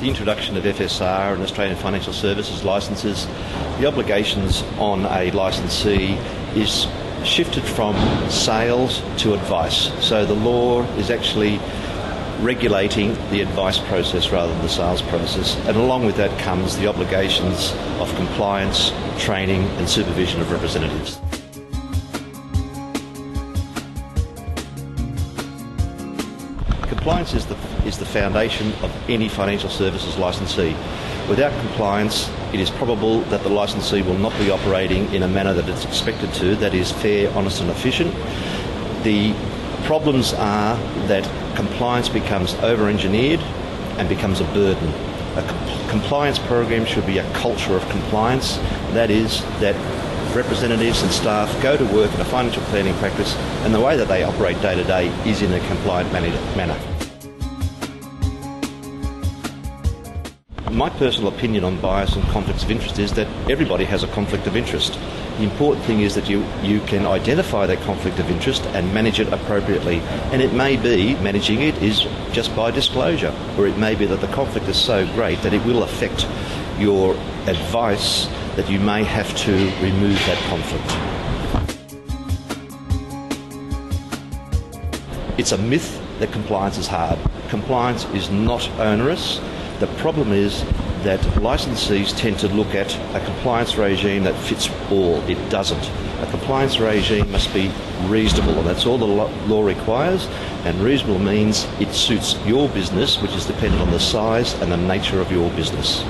the introduction of FSR and Australian Financial Services licences, the obligations on a licensee is shifted from sales to advice. So the law is actually regulating the advice process rather than the sales process, and along with that comes the obligations of compliance, training and supervision of representatives. Compliance is the foundation of any financial services licensee. Without compliance, it is probable that the licensee will not be operating in a manner that it's expected to, that is fair, honest and efficient. The problems are that compliance becomes over-engineered and becomes a burden. A compliance program should be a culture of compliance. That is, that representatives and staff go to work in a financial planning practice and the way that they operate day to day is in a compliant manner. My personal opinion on bias and conflicts of interest is that everybody has a conflict of interest. The important thing is that you can identify that conflict of interest and manage it appropriately. And it may be managing it is just by disclosure, or it may be that the conflict is so great that it will affect your advice that you may have to remove that conflict. It's a myth that compliance is hard. Compliance is not onerous. The problem is that licensees tend to look at a compliance regime that fits all. It doesn't. A compliance regime must be reasonable, and that's all the law requires, and reasonable means it suits your business, which is dependent on the size and the nature of your business.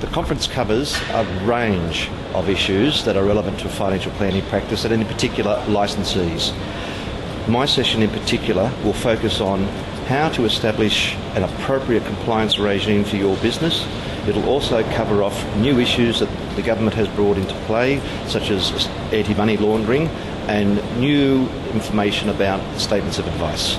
The conference covers a range of issues that are relevant to financial planning practice and in particular licensees. My session in particular will focus on how to establish an appropriate compliance regime for your business. It'll also cover off new issues that the government has brought into play, such as anti-money laundering and new information about statements of advice.